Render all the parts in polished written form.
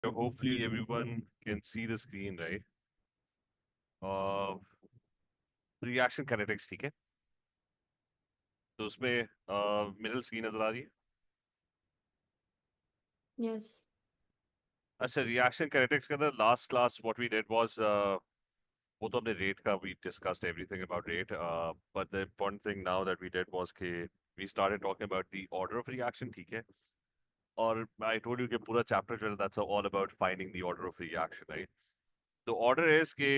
So hopefully everyone can see the screen, right? Uh, reaction kinetics, ठीक है? तो उसमें मिडिल स्क्रीन नजर आ रही है. Yes. अच्छा, रिएक्शन kinetics के अंदर last class what we did was वो तो हमने रेट का we discussed everything about rate but the important thing now that we did was कि we started talking about the order of reaction, ठीक है? और आई टोल्ड यू कि पूरा चैप्टर जो है that's all about finding the order of reaction, right? The order is कि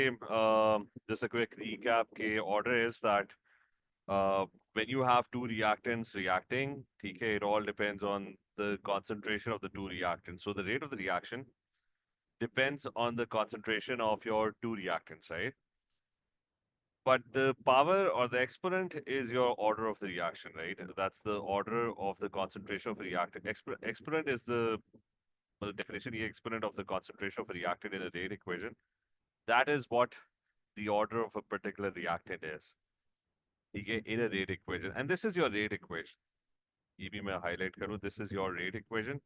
just a quick recap कि order is that when you have two reactants reacting, okay, it all depends on the concentration of the two reactants. So the rate of the reaction depends on the concentration of your two reactants, right? But the power or the exponent is your order of the reaction, right? That's the order of the concentration of a reactant. Exponent is the definition, the exponent of the concentration of a reactant in a rate equation. That is what the order of a particular reactant is. Okay, in a rate equation. And this is your rate equation. ये भी मैं highlight करूँ. This is your rate equation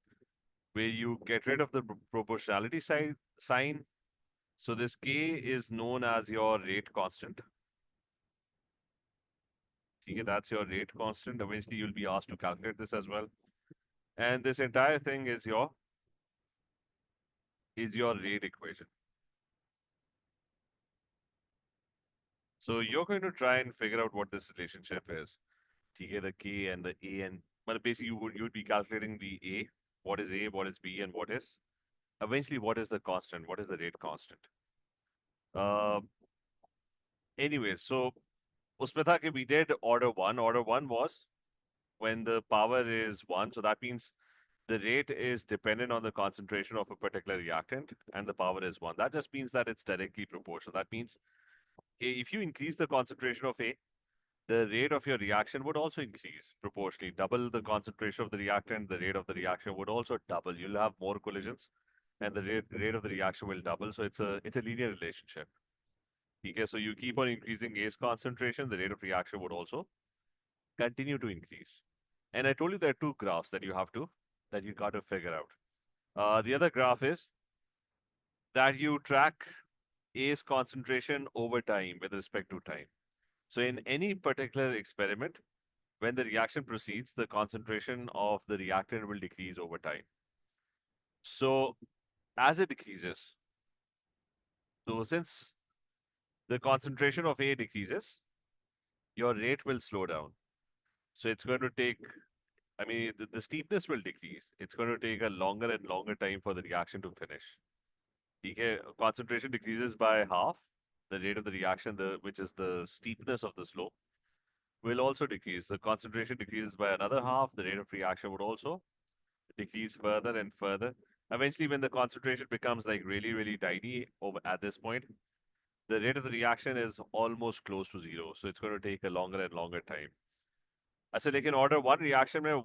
where you get rid of the proportionality sign. So this K is known as your rate constant. Okay, that's your rate constant. Eventually you'll be asked to calculate this as well. And this entire thing is your rate equation. So you're going to try and figure out what this relationship is. Okay, the K and the A, and but basically you would be calculating the A, what is B, and what is eventually what is the constant, what is the rate constant. Uh, anyway, so उसमें था कि we did order one. Order one was when the power is one, so that means the rate is dependent on the concentration of a particular reactant, and the power is one. That just means that it's directly proportional. That means if you increase the concentration of A, the rate of your reaction would also increase proportionally. Double the concentration of the reactant, the rate of the reaction would also double. You'll have more collisions, and the rate of the reaction will double. So it's a linear relationship. Okay, so you keep on increasing A's concentration, the rate of reaction would also continue to increase. And I told you there are two graphs that you got to figure out. The other graph is that you track A's concentration over time with respect to time. So in any particular experiment, when the reaction proceeds, the concentration of the reactant will decrease over time. So as it decreases, so since the concentration of A decreases, your rate will slow down. So it's going to take, I mean, the steepness will decrease. It's going to take a longer and longer time for the reaction to finish. Okay, concentration decreases by half. The rate of the reaction, which is the steepness of the slope, will also decrease. The concentration decreases by another half. The rate of reaction would also decrease further and further. Eventually, when the concentration becomes like really, really tiny over at this point, the rate of the reaction is almost close to zero. So it's going to take a longer and longer time. अच्छा, लेकिन order one reaction में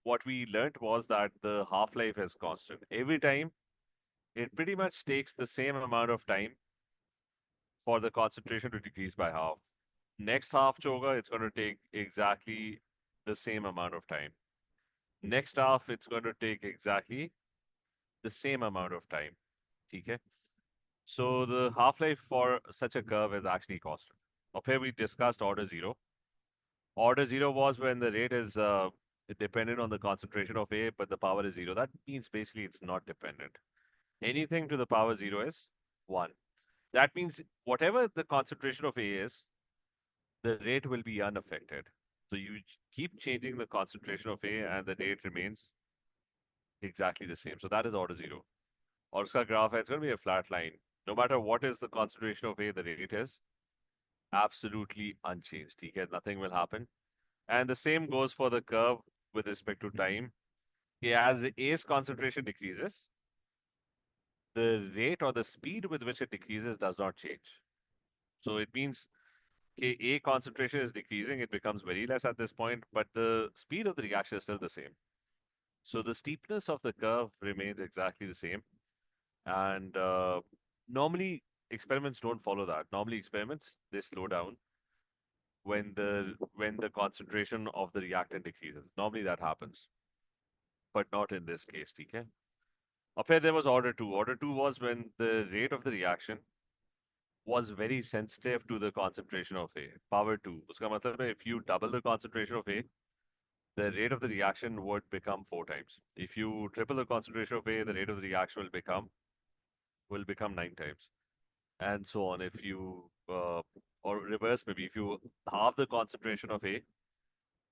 what we learned was that the half-life is constant. Every time, it pretty much takes the same amount of time for the concentration to decrease by half. Next half जो होगा, it's going to take exactly the same amount of time. Next half, it's going to take exactly the same amount of time. ठीक है? So the half-life for such a curve is actually constant. Up here we discussed order zero. Order zero was when the rate is dependent on the concentration of A, but the power is zero. That means basically it's not dependent. Anything to the power zero is one. That means whatever the concentration of A is, the rate will be unaffected. So you keep changing the concentration of A and the rate remains exactly the same. So that is order zero. Or uska graph है, it's going to be a flat line. No matter what is the concentration of A, the rate is absolutely unchanged. Okay? Nothing will happen. And the same goes for the curve with respect to time. As A's concentration decreases, the rate or the speed with which it decreases does not change. So it means A concentration is decreasing, it becomes very less at this point, but the speed of the reaction is still the same. So the steepness of the curve remains exactly the same. And normally experiments don't follow that. Normally experiments, they slow down when the concentration of the reactant decreases. Normally that happens, but not in this case, okay? Up here there was order two. Order two was when the rate of the reaction was very sensitive to the concentration of A. Power two. उसका मतलब है if you double the concentration of A, the rate of the reaction would become 4 times. If you triple the concentration of A, the rate of the reaction will become 9 times, and so on. If you or reverse, maybe if you halve the concentration of A,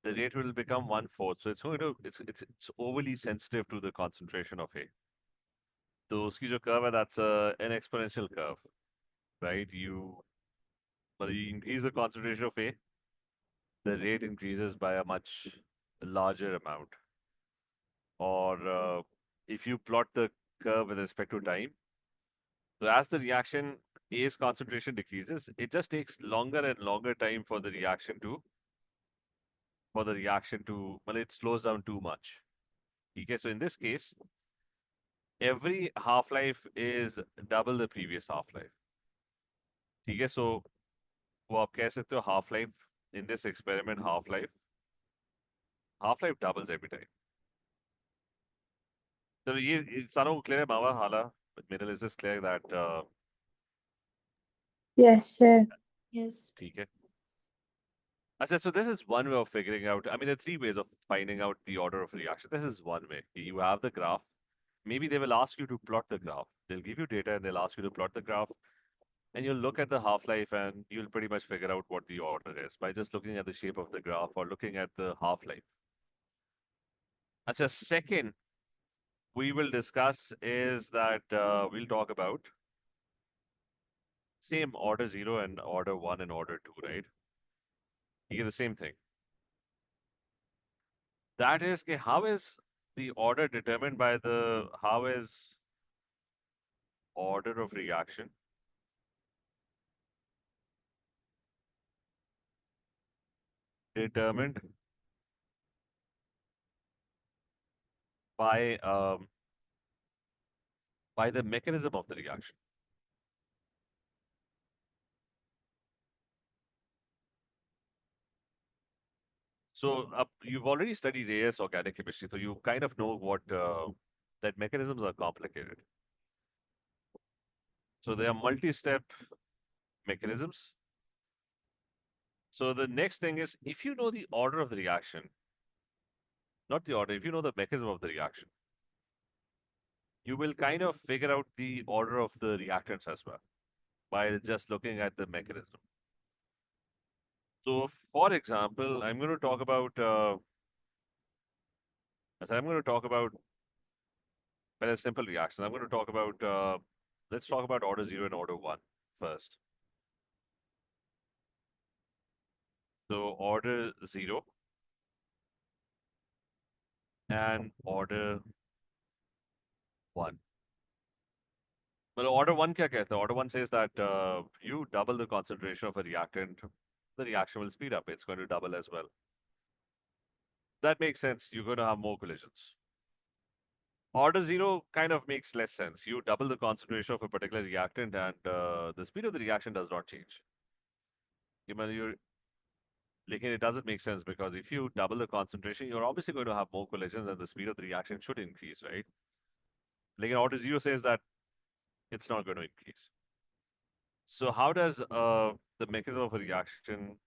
the rate will become 1/4. So it's overly sensitive to the concentration of A. So उसकी जो curve है, that's an exponential curve, right? You increase the concentration of A, the rate increases by a much larger amount. Or if you plot the curve with respect to time, so as the reaction A's concentration decreases, it just takes longer and longer time well, it slows down too much. Okay, so in this case, every half-life is double the previous half-life. Okay, so वो आप कह सकते हो half-life in this experiment, half-life doubles every time. So ये सारों को clear है बाबा हाला, middle is this clear that Yes, sir. Yes. ठीक है. I said, so this is one way of figuring out. I mean, there are three ways of finding out the order of reaction. This is one way. You have the graph. Maybe they will ask you to plot the graph. They'll give you data and they'll ask you to plot the graph. And you'll look at the half-life and you'll pretty much figure out what the order is by just looking at the shape of the graph or looking at the half-life. As a second, we will discuss is that we'll talk about same order 0 and order 1 and order 2, right? You get the same thing. That is, how is the order determined by how is order of reaction determined by the mechanism of the reaction. So you've already studied AS organic chemistry, so you kind of know what that mechanisms are complicated. So they are multi-step mechanisms. So the next thing is, if you know the order of the reaction, not the order, if you know the mechanism of the reaction, you will kind of figure out the order of the reactants as well by just looking at the mechanism. So, for example, I'm going to talk about a simple reaction. I'm going to talk about let's talk about order 0 and order 1 first. So order 0 and order 1. Well, order 1 क्या कहता है? Order 1 says that you double the concentration of a reactant, the reaction will speed up. It's going to double as well. That makes sense. You're going to have more collisions. Order 0 kind of makes less sense. You double the concentration of a particular reactant and the speed of the reaction does not change. It doesn't make sense because if you double the concentration, you're obviously going to have more collisions and the speed of the reaction should increase, right? Order 0 says that it's not going to increase. So how does the mechanism of a reaction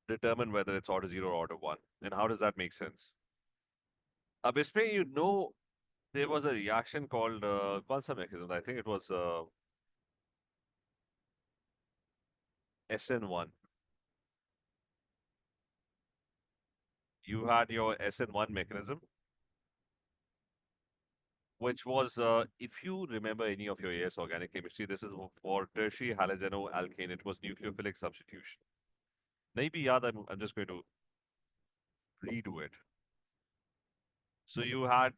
determine whether it's order 0 or order 1? And how does that make sense? अब इसमें there was a reaction called कौन सा mechanism? I think it was SN1. You had your SN1 mechanism, which was, if you remember any of your AS organic chemistry, this is for tertiary halogenoalkane. It was nucleophilic substitution. Maybe, yeah, I'm just going to redo it. So you had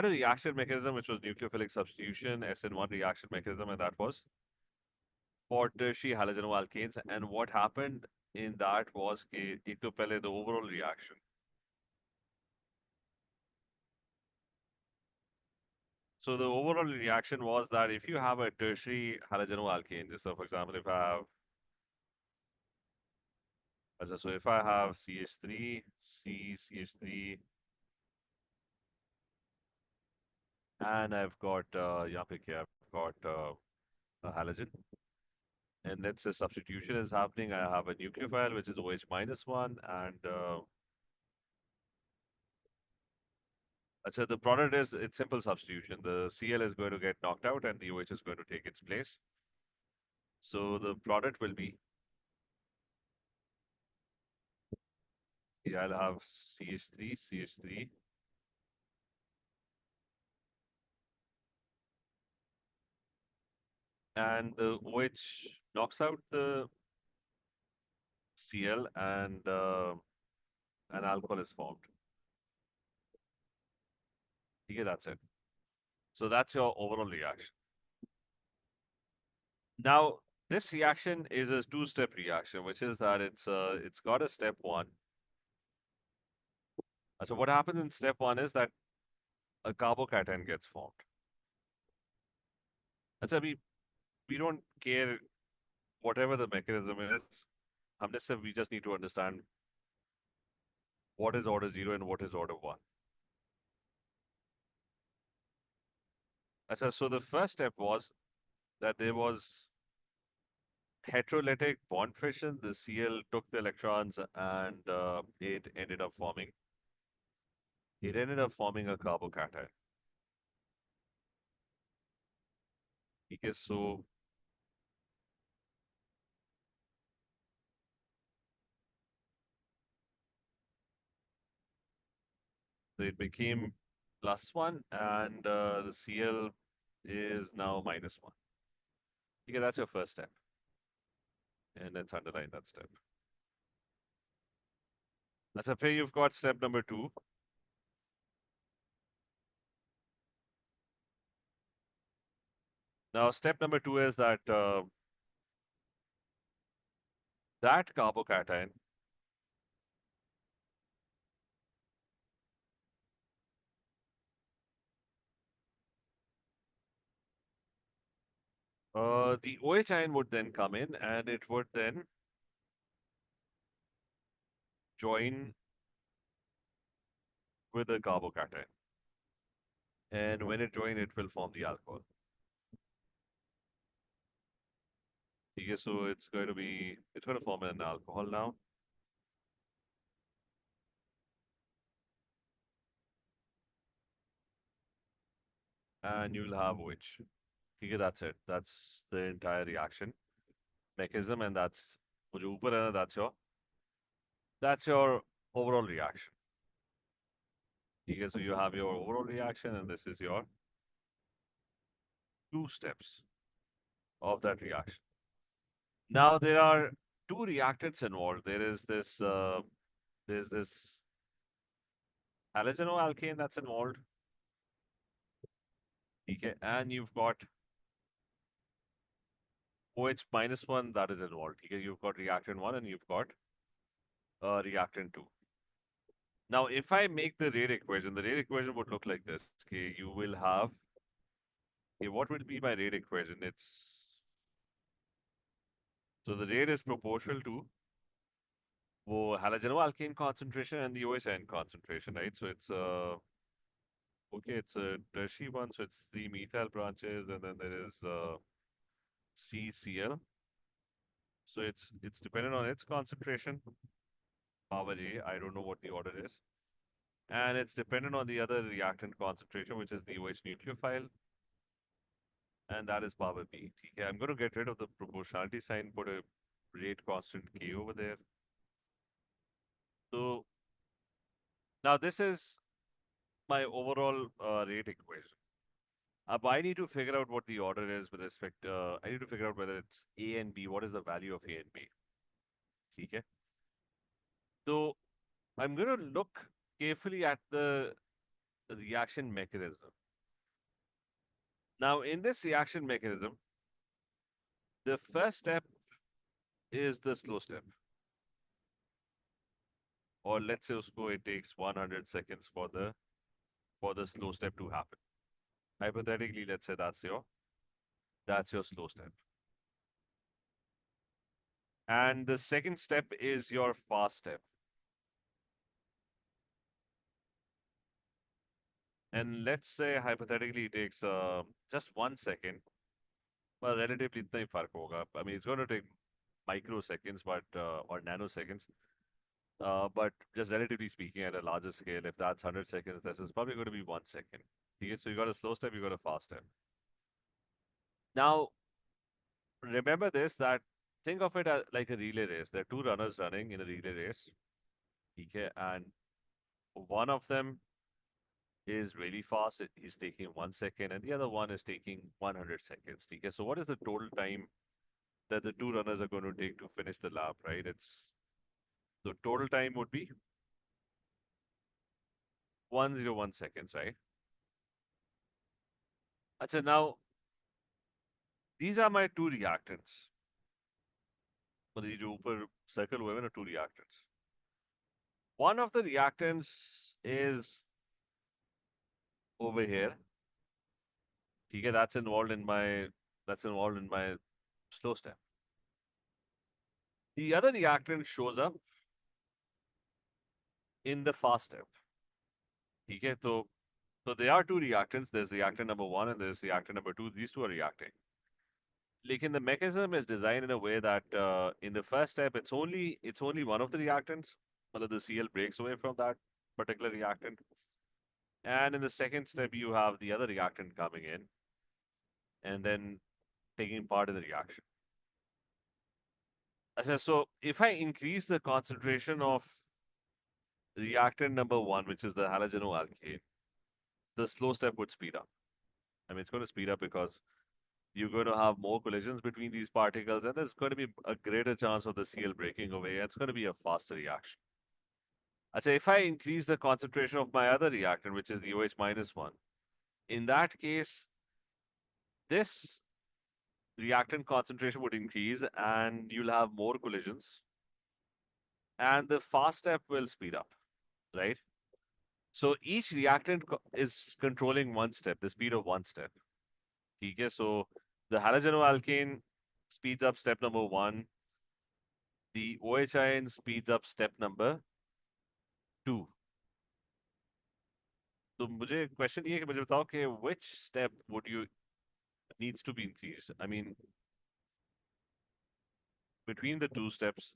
a reaction mechanism which was nucleophilic substitution, SN1 reaction mechanism, and that was for tertiary halogenoalkanes. And what happened in that was ek to pehle the overall reaction. So the overall reaction was that if you have a tertiary halogenoalkane, so for example, if I have So if I have CH3, CH3, and I've got, I've got a halogen, and let's say substitution is happening. I have a nucleophile, which is OH minus one, and so the product is it's simple substitution. The Cl is going to get knocked out, and the OH is going to take its place. So the product will be, yeah, I'll have CH3, CH3, and the OH knocks out the Cl, and an alcohol is formed. Okay, that's it. So that's your overall reaction. Now, this reaction is a two-step reaction, which is that it's got a step one. So what happens in step one is that a carbocation gets formed. And so we don't care whatever the mechanism is. Unless we just need to understand what is order zero and what is order one. So the first step was that there was heterolytic bond fission. The Cl took the electrons and it ended up forming a carbocation. Okay, so it became plus one, and the Cl is now minus one. Okay, that's your first step, and let's underline that step. That's up here. You've got step number two. Now, step number two is that that carbocation the OH ion would then come in and it would then join with the carbocation. And when it joins, it will form the alcohol. Okay, so it's going to form an alcohol now. And you'll have OH. Okay, that's it. That's the entire reaction mechanism, and that's your overall reaction. Okay, so you have your overall reaction, and this is your two steps of that reaction. Now there are two reactants involved. There's this halogenoalkane that's involved. Okay, and you've got OH minus one that is involved. Okay, you've got reactant one and you've got reactant two. Now, if I make the rate equation would look like this. Okay, you will have, okay, what would be my rate equation? So the rate is proportional to halogenoalkane concentration and the OH ion concentration, right? So it's a tertiary one, so it's three methyl branches, and then there is CCl. So it's dependent on its concentration, power A. I don't know what the order is. And it's dependent on the other reactant concentration, which is the OH nucleophile, and that is power B. Okay, I'm going to get rid of the proportionality sign, put a rate constant K over there. So now this is my overall rate equation. I need to figure out what the order is with respect. I need to figure out whether it's A and B. What is the value of A and B? Okay. So I'm going to look carefully at the reaction mechanism. Now, in this reaction mechanism, the first step is the slow step. Or let's say it takes 100 seconds for the slow step to happen. Hypothetically, let's say that's your slow step. And the second step is your fast step. And let's say hypothetically it takes just 1 second, but relatively itna ही फर्क होगा. I mean, it's going to take microseconds, or nanoseconds. But just relatively speaking, at a larger scale, if that's 100 seconds, this is probably going to be 1 second. Okay, so you got a slow step, you got a fast step. Now, remember this, that think of it as like a relay race. There are two runners running in a relay race. Okay, and one of them is really fast. He's taking 1 second, and the other one is taking 100 seconds. Okay, so what is the total time that the two runners are going to take to finish the lap, right? It's the total time would be 101 seconds, right? Achha, now these are my two reactants. मतलब ये जो ऊपर circle हुए हैं ना, two reactants. One of the reactants is over here. ठीक है, that's involved in my slow step. The other reactant shows up in the fast step. ठीक है, so there are two reactants. There's reactant number one and there's reactant number two. These two are reacting. Lekin the mechanism is designed in a way that in the first step it's only one of the reactants. Well, the Cl breaks away from that particular reactant. And in the second step, you have the other reactant coming in and then taking part in the reaction. So if I increase the concentration of reactant number one, which is the halogenoalkane, the slow step would speed up. I mean, it's going to speed up because you're going to have more collisions between these particles, and there's going to be a greater chance of the Cl breaking away, and it's going to be a faster reaction. I'd say if I increase the concentration of my other reactant, which is the OH minus one, in that case, this reactant concentration would increase and you'll have more collisions, and the fast step will speed up, right? So each reactant is controlling one step, the speed of one step. Okay, so the halogenoalkane speeds up step number one, the OHIN speeds up step number two. तो मुझे question ये है कि मुझे बताओ कि which step would you needs to be increased? I mean, between the two steps,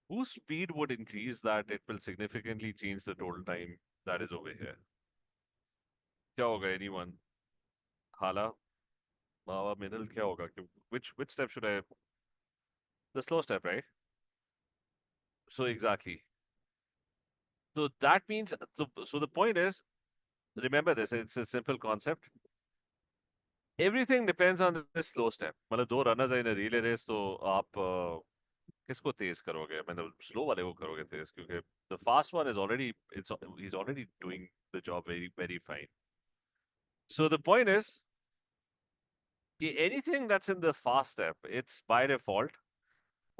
whose speed would increase that it will significantly change the total time that is over here? क्या होगा anyone? हाला, Baba, Minal, क्या होगा? Which step should I? The slow step, right? So exactly. So that means so the point is, remember this. It's a simple concept. Everything depends on this slow step. मतलब दो runners are in a relay race, तो आप किसको तेज करोगे? मतलब slow वाले को करोगे तेज, क्योंकि the fast one is already he's already doing the job very very fine. So the point is, anything that's in the fast step, it's by default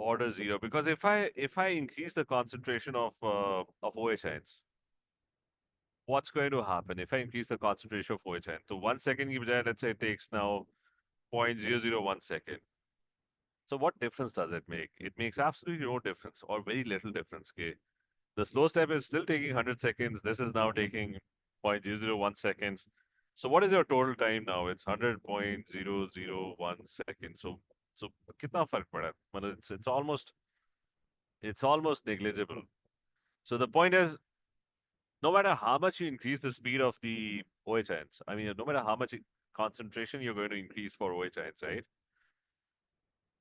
order zero, because if I increase the concentration of OHIs, what's going to happen if I increase the concentration of OHI? So 1 second की बजाय, let's say it takes now 0.001 second. So what difference does it make? It makes absolutely no difference, or very little difference. Okay? The slow step is still taking 100 seconds. This is now taking 0.001 seconds. So what is your total time now? It's 100.001 seconds. So कितना फर्क पड़ा? मतलब it's almost negligible. So the point is, no matter how much you increase the speed of the OHIs, I mean, no matter how much concentration you're going to increase for OHIs, right?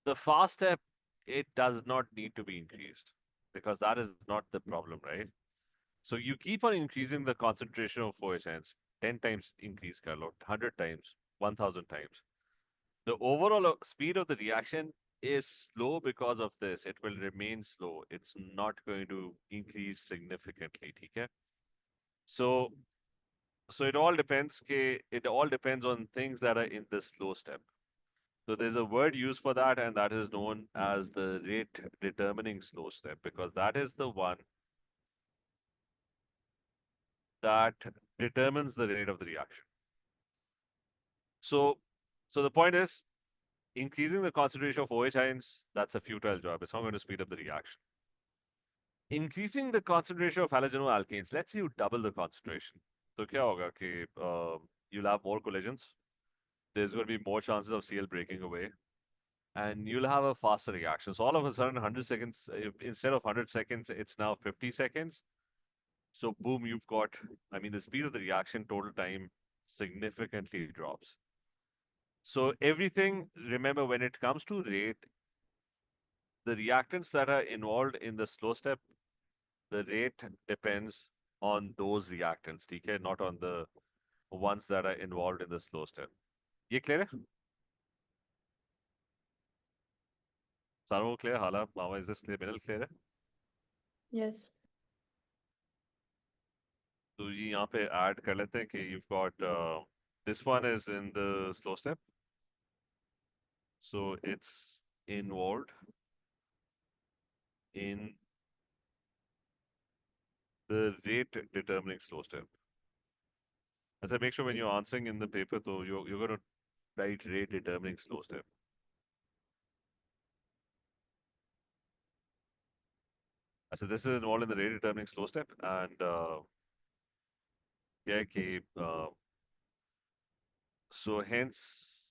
The fast step, it does not need to be increased because that is not the problem, right? So you keep on increasing the concentration of OHIs, 10 times increase, Carlo, 100 times, 1000 times. The overall speed of the reaction is slow because of this. It will remain slow. It's not going to increase significantly. Okay? So it all depends on things that are in the slow step. So there's a word used for that, and that is known as the rate determining slow step, because that is the one that determines the rate of the reaction. So the point is, Increasing the concentration of OH ions, that's a futile job. It's not going to speed up the reaction. Increasing the concentration of halogenoalkanes, let's say you double the concentration. So क्या होगा कि you'll have more collisions. There's going to be more chances of Cl breaking away, and you'll have a faster reaction. So all of a sudden, 100 seconds, instead of 100 seconds, it's now 50 seconds. So boom, you've got, I mean, the speed of the reaction total time significantly drops. So everything, remember, when it comes to rate, the reactants that are involved in the slow step, the rate depends on those reactants, okay? Not on the ones that are involved in the slow step. ये clear है? Sarvo clear? Hala, Mama, is this clear? Middle clear है? Yes. तो ये यहाँ पे add कर लेते हैं कि you've got this one is in the slow step, so it's involved in the rate determining slow step. As I make sure when you're answering in the paper, so you're going to write rate determining slow step. So this is involved in the rate determining slow step, and yeah, okay, so hence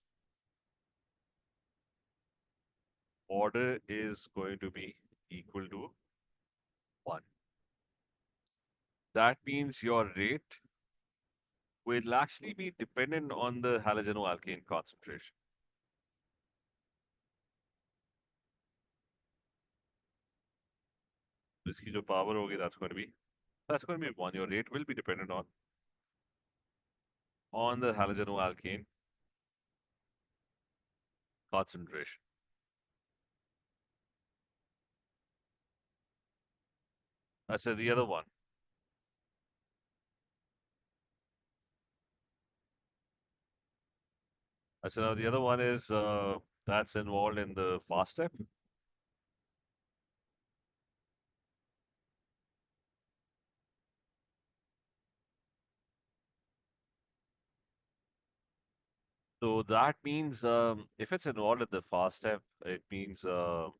order is going to be equal to 1. That means your rate will actually be dependent on the halogenoalkane concentration. इसकी जो power होगी, that's going to be 1. Your rate will be dependent on the halogenoalkane concentration. I said the other one. I said now the other one is that's involved in the fast step. So that means if it's involved in the fast step, it means the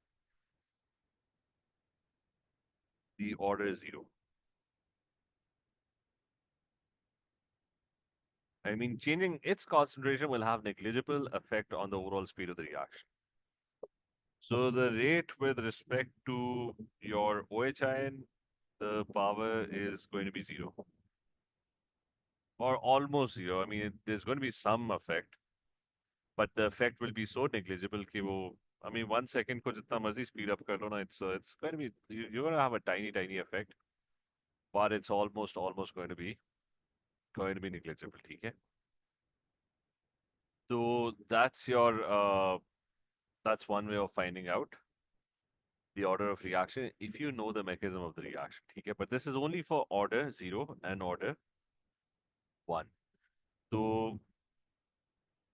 order is 0. I mean, changing its concentration will have negligible effect on the overall speed of the reaction. So the rate with respect to your OH ion, the power is going to be 0. Or almost 0. I mean, there's going to be some effect, but the effect will be so negligible कि वो, I mean, 1 second को जितना मर्जी speed up कर लो ना, it's going to be, you're going to have a tiny effect, but it's almost going to be negligible, ठीक है? So that's one way of finding out the order of reaction if you know the mechanism of the reaction, ठीक है? But this is only for order 0 and order 1. So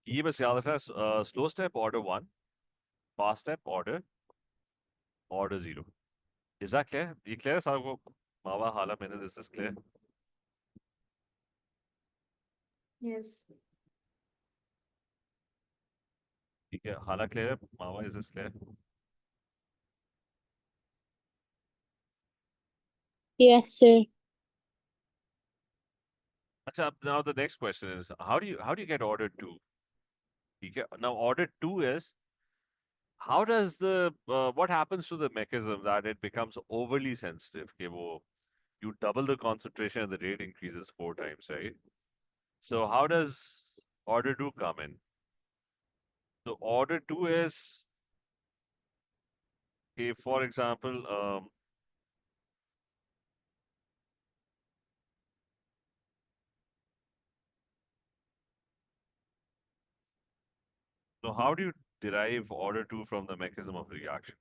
ये बस याद रखना, slow step order 1, fast step order 0. Is that clear? ये clear है सबको? मावा हाला मैंने, this is clear. Yes. ठीक है, हाला clear है? मावा, is this clear? Yes, sir. अच्छा, now the next question is how do you get order 2? ठीक है, now order 2 is how does the what happens to the mechanism that it becomes overly sensitive? कि वो you double the concentration and the rate increases 4 times, right? So how does order 2 come in? So order 2 is, okay, for example, so how do you derive order 2 from the mechanism of the reaction?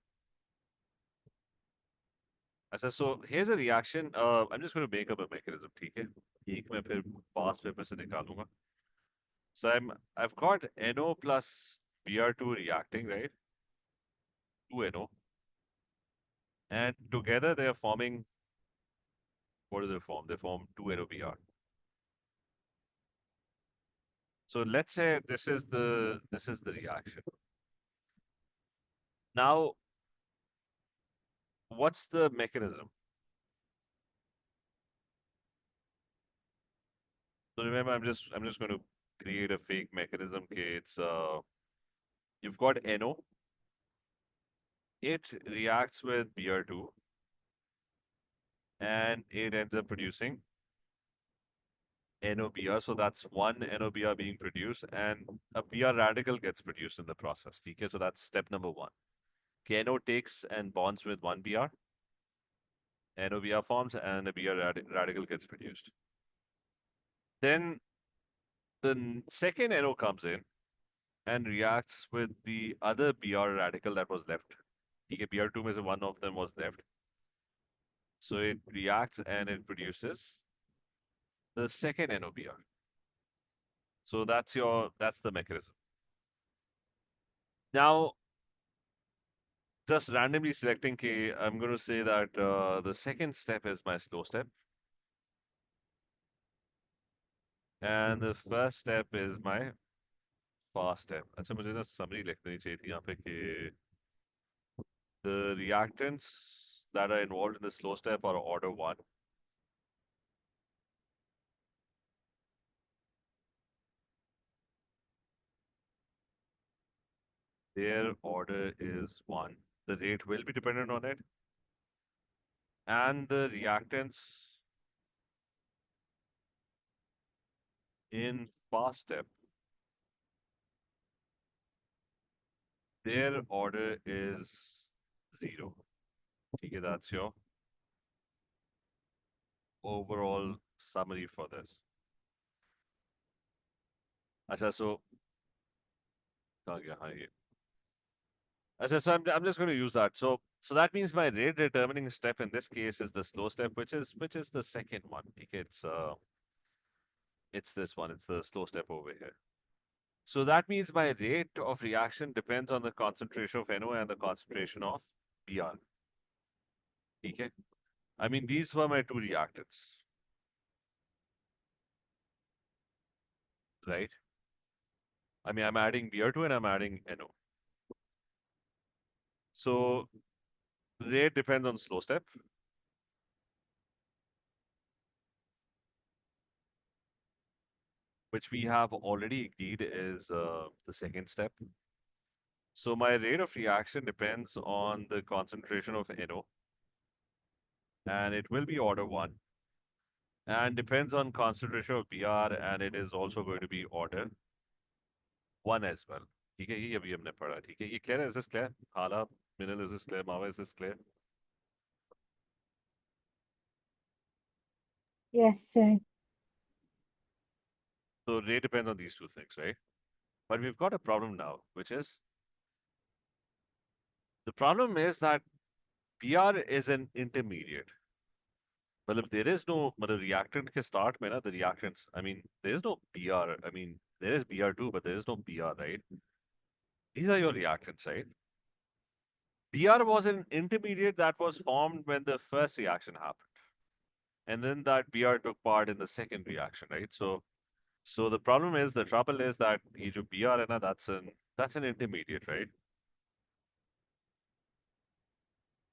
अच्छा, so here's a reaction. I'm just going to make up a mechanism, ठीक है? एक मैं फिर past paper से निकालूंगा. So I've got NO plus Br2 reacting, right? 2NO. And together they are forming, what do they form? They form 2NOBr. So let's say this is the reaction. Now, what's the mechanism? So remember, I'm just going to create a fake mechanism. Okay, it's you've got NO. It reacts with Br2 and it ends up producing NOBr. So that's one NOBr being produced, and a Br radical gets produced in the process. Okay, so that's step number one. Okay, NO takes and bonds with one Br, NOBr forms, and a Br radical gets produced. Then the second NO comes in and reacts with the other Br radical that was left. Okay, Br2 is one of them was left. So it reacts and it produces the second NOBr. So that's the mechanism. Now, just randomly selecting K, I'm going to say that the second step is my slow step. And the first step is my fast step. अच्छा मुझे ना summary लिख देनी चाहिए थी यहाँ पे कि the reactants that are involved in the slow step are order 1. Their order is 1. The rate will be dependent on it. And the reactants in fast step, their order is 0. Okay, that's your overall summary for this. अच्छा, so I'm just going to use that. So that means my rate determining step in this case is the slow step, which is the second one. Okay, it's this one. It's the slow step over here. So that means my rate of reaction depends on the concentration of NO and the concentration of Br. Okay, I mean these were my two reactants, right? I mean I'm adding Br2 and I'm adding NO. So rate depends on slow step. Which we have already agreed is the second step. So my rate of reaction depends on the concentration of NO, and it will be order 1, and depends on concentration of Br, and it is also going to be order 1 as well. ठीक है, ये अभी हमने पढ़ा. ठीक है, ये clear है? Is this clear? Hala, Minal, is this clear? Mava, is this clear? Yes, sir. So rate depends on these two things, right? But we've got a problem now, which is the problem is that Br is an intermediate. Well, there is no reactant के start में ना, the reactants, I mean, there is no Br. I mean, there is Br2, but there is no Br, right? These are your reactants, right? Br was an intermediate that was formed when the first reaction happened. And then that Br took part in the second reaction, right? So the problem is, the trouble is that ये जो Br है ना, that's an intermediate, right?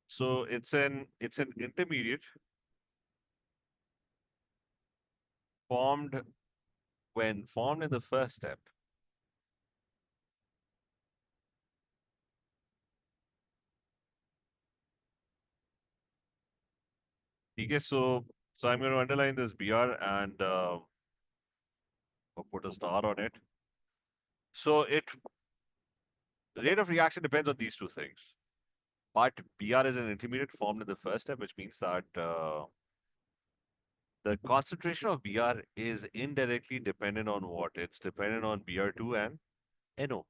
So it's an intermediate formed formed in the first step. Okay, so I'm going to underline this Br and I'll put a star on it. So rate of reaction depends on these two things. But Br is an intermediate formed in the first step, which means that the concentration of Br is indirectly dependent on what? It's dependent on Br2 and NO.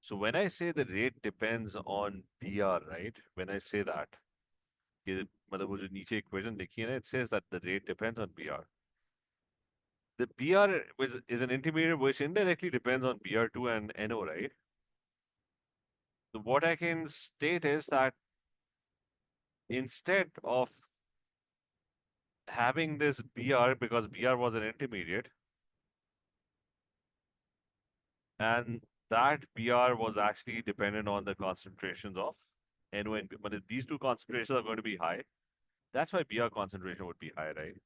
So when I say the rate depends on Br, right? When I say that, मतलब वो जो नीचे equation लिखी है ना, it says that the rate depends on Br. The Br is an intermediate which indirectly depends on Br2 and NO, right? So what I can state is that instead of having this Br, because Br was an intermediate, and that BR was actually dependent on the concentrations of NO and B. But if these two concentrations are going to be high, that's why BR concentration would be high, right?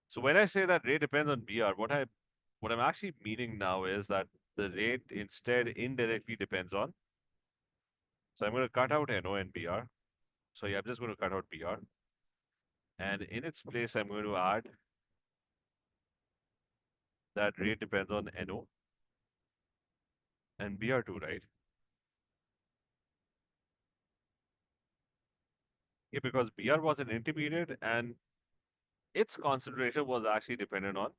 So when I say that rate depends on BR, what I'm actually meaning now is that the rate instead indirectly depends on. So I'm going to cut out NO and BR. So yeah, I'm just going to cut out BR. And in its place, I'm going to add that rate depends on NO and BR2, right? Yeah, because BR was an intermediate and its concentration was actually dependent on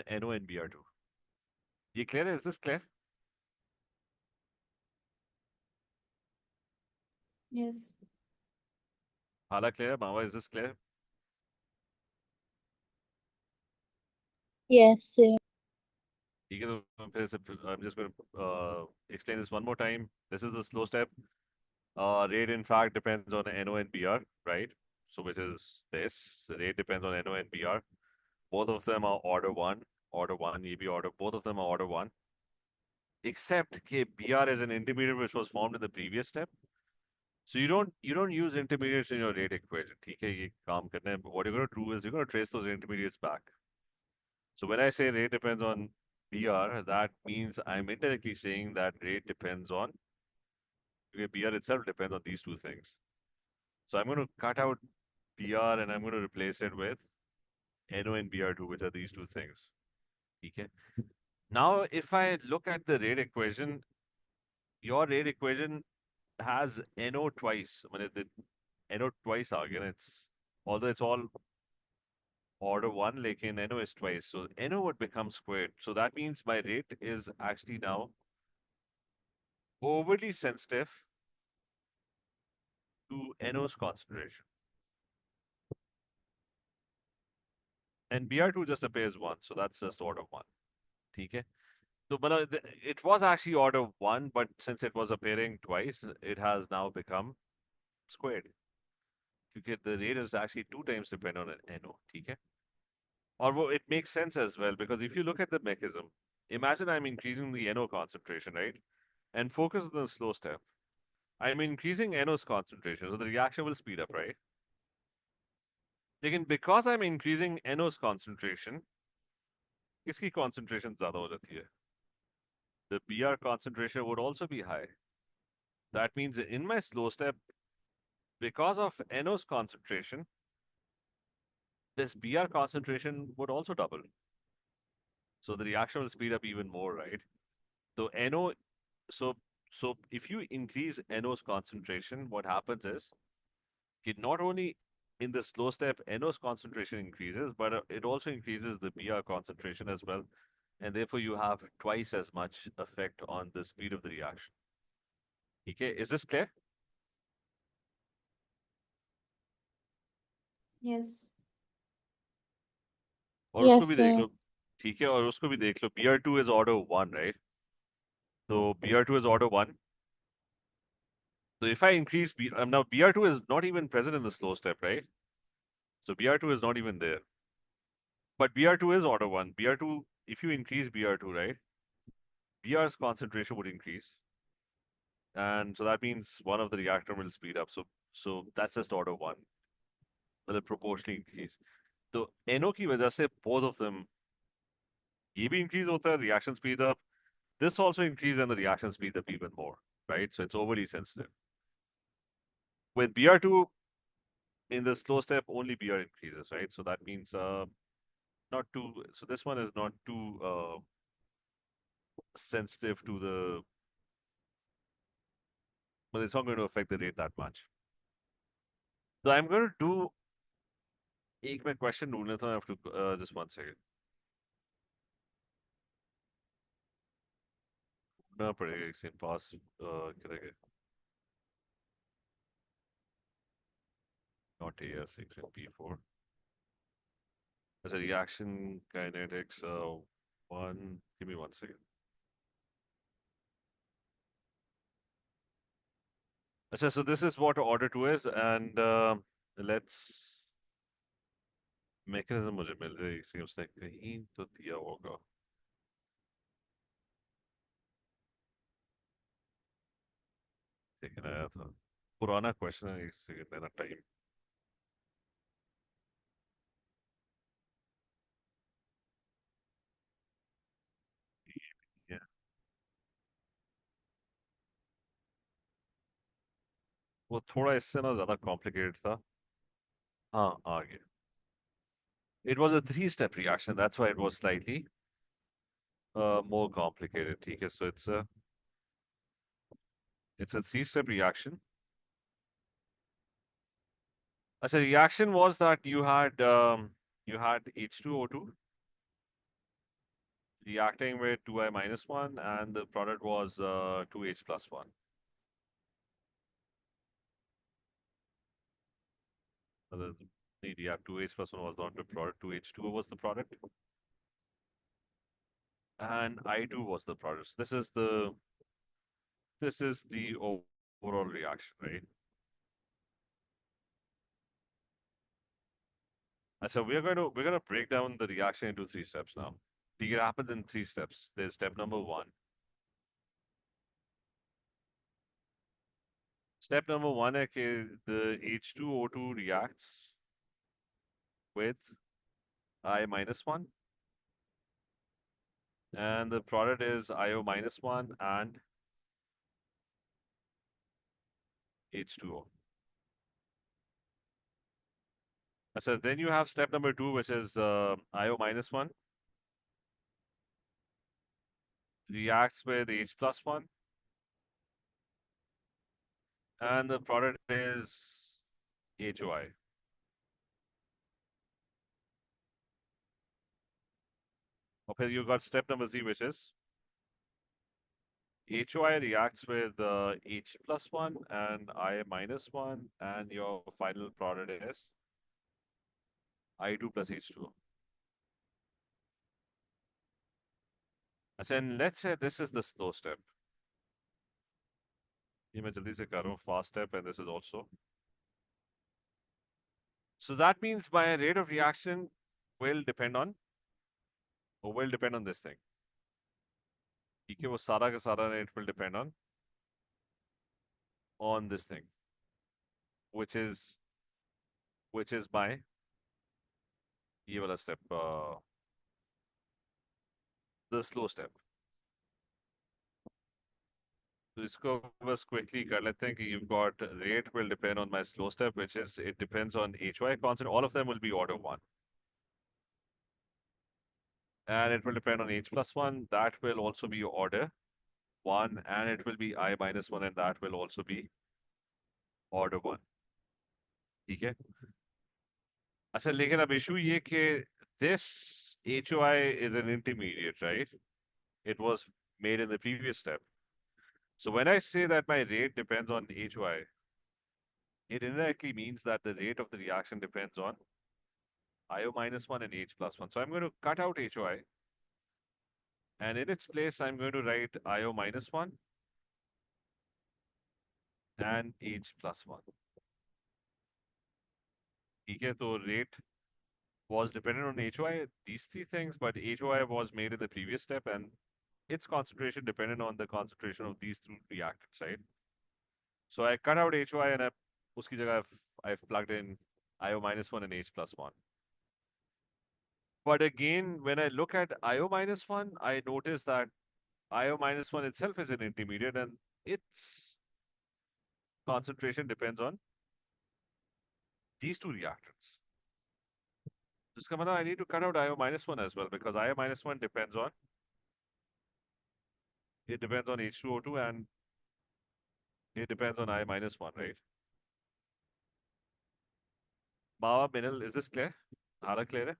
NO and BR2. Ye clear? Is this clear? Yes. Hala clear? Mama, is this clear? Yes, sir. ठीक है, तो फिर से I'm just going to explain this one more time. This is the slow step. Rate in fact depends on NO and BR, right? So which is this. The rate depends on NO and BR. Both of them are order one, EB order. Both of them are order one. Except BR is an intermediate which was formed in the previous step. So you don't use intermediates in your rate equation. ठीक है, ये काम करना है. But what you're going to do is you're going to trace those intermediates back. So when I say rate depends on BR, that means I'm indirectly saying that rate depends on BR itself depends on these two things. So I'm going to cut out BR and I'm going to replace it with NO and BR2, which are these two things. Okay. Now, if I look at the rate equation, your rate equation has NO twice. I mean, NO twice again. Although it's all order one, like in NO is twice. So NO would become squared. So that means my rate is actually now overly sensitive to NO's concentration. And BR2 just appears once, so that's just order one. Okay. So, but it was actually order one, but since it was appearing twice, it has now become squared. Okay, the rate is actually two times dependent on an NO. Okay. Or it makes sense as well because if you look at the mechanism, imagine I'm increasing the NO concentration, right? And focus on the slow step. I'm increasing NO's concentration, so the reaction will speed up, right? Again, because I'm increasing NO's concentration, किसकी concentration ज़्यादा हो जाती है? The BR concentration would also be high. That means in my slow step, because of NO's concentration, this BR concentration would also double. So the reaction will speed up even more, right? So NO, so so if you increase NO's concentration, what happens is not only in the slow step NO's concentration increases, but it also increases the BR concentration as well. And therefore you have twice as much effect on the speed of the reaction. Okay, is this clear? Yes. और Yes, उसको भी देख sir. लो. ठीक है, और उसको भी देख लो. BR2 is order 1, right? So BR2 is order 1. So if I increase now BR2 is not even present in the slow step, right? So BR2 is not even there. But BR2 is order 1. BR2, if you increase BR2, right? BR's concentration would increase. And so that means one of the reactor will speed up. So that's just order 1. Will proportionally increase. So NO की वजह से both of them ये भी increase होता है, reaction speed up. This also increases and the reaction speed up even more, right? So it's overly sensitive. With BR2 in the slow step, only BR increases, right? So that means not too. So this one is not too sensitive to the, but it's not going to affect the rate that much. So I'm going to do. एक मैं question ढूंढ लेता हूँ. I have to just 1 second. ढूंढना पड़ेगा एक second pass करेंगे. Not AS6 and P4. As a reaction kinetics 1. Give me 1 second. So this is what order 2 is, and let's mechanism मुझे मिल रही है. उसने कहीं तो दिया होगा. लेकिन आया था पुराना क्वेश्चन है, इससे देना टाइम। वो थोड़ा इससे ना ज्यादा कॉम्प्लिकेटेड था। हाँ, आ गया। It was a three-step reaction. That's why it was slightly more complicated. ठीक है, so it's a three-step reaction. So reaction was that you had H2O2 reacting with 2I minus 1, and the product was 2H plus 1. Need, yeah, 2H plus 1 was not the product, 2H2 was the product, and I2 was the product. So this is the overall reaction, right? And so we're gonna break down the reaction into three steps now. It happens in three steps. There's step number one. Step number one is the H2O2 reacts with I minus 1, and the product is IO minus 1 and H2O. So then you have step number two, which is IO minus 1 reacts with H plus 1, and the product is HOI. Okay, you got step number three, which is HOI reacts with H plus 1 and I minus 1, and your final product is I2 plus H2O. And let's say this is the slow step. ये मैं जल्दी से कर रहा हूँ, fast step, and this is also. So that means my rate of reaction will depend on this thing. ठीक है, वो सारा का सारा rate will depend on this thing, which is my ये वाला step, the slow step. तो इसको बस quickly कर लेते हैं कि you've got rate will depend on my slow step, which is it depends on HY constant. All of them will be order 1. And it will depend on H plus 1. That will also be order 1. And it will be I minus 1, and that will also be order 1. ठीक है? अच्छा, लेकिन अब issue ये कि this HOI is an intermediate, right? It was made in the previous step. So when I say that my rate depends on HOI, it indirectly means that the rate of the reaction depends on IO minus 1 and H plus 1. So I'm going to cut out HOI, and in its place, I'm going to write IO minus 1 and H plus 1. Okay, so rate was dependent on HOI, these three things, but HOI was made in the previous step, and its concentration depended on the concentration of these two reactants, right? So I cut out HOI, and uski jagah I've plugged in IO minus 1 and H plus 1. But again, when I look at IO minus 1, I notice that IO minus 1 itself is an intermediate, and its concentration depends on these two reactants. Jiska matlab I need to cut out IO minus 1 as well, because IO minus 1 depends on H2O2, and it depends on I minus 1, right? Baba, Minil, is this clear? Hara clear hai?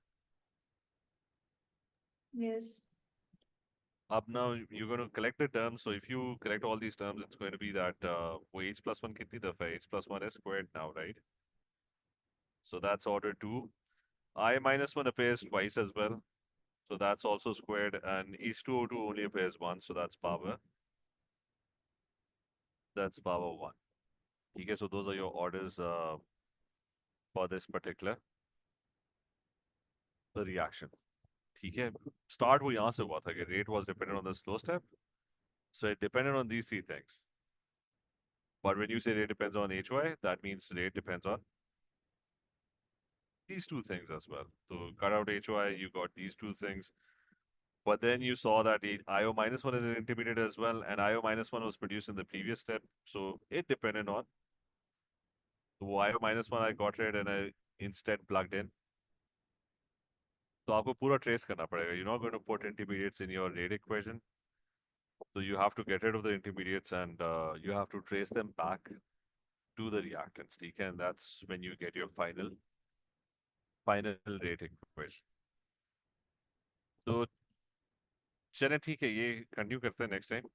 Yes. Up now, you're going to collect the terms. So if you collect all these terms, it's going to be that H plus 1 kitni dafa hai? H plus 1 is squared now, right? So that's order 2. I minus 1 appears twice as well. So that's also squared, and H2O2 only appears once, so that's power 1. Okay, so those are your orders for this particular reaction. ठीक है, start वो यहाँ से हुआ था कि rate was dependent on the slow step, so it depended on these three things. But when you say rate depends on HY, that means rate depends on these two things as well. So cut out HY, you got these two things. But then you saw that IO minus one is an intermediate as well, and IO minus one was produced in the previous step. So it depended on so IO minus one I got rid and I instead plugged in. So आपको पूरा trace करना पड़ेगा. You're not going to put intermediates in your rate equation. So you have to get rid of the intermediates and you have to trace them back to the reactants. ठीक है? And that's when you get your final rate equation. So चलें ठीक है ये continue करते हैं next time.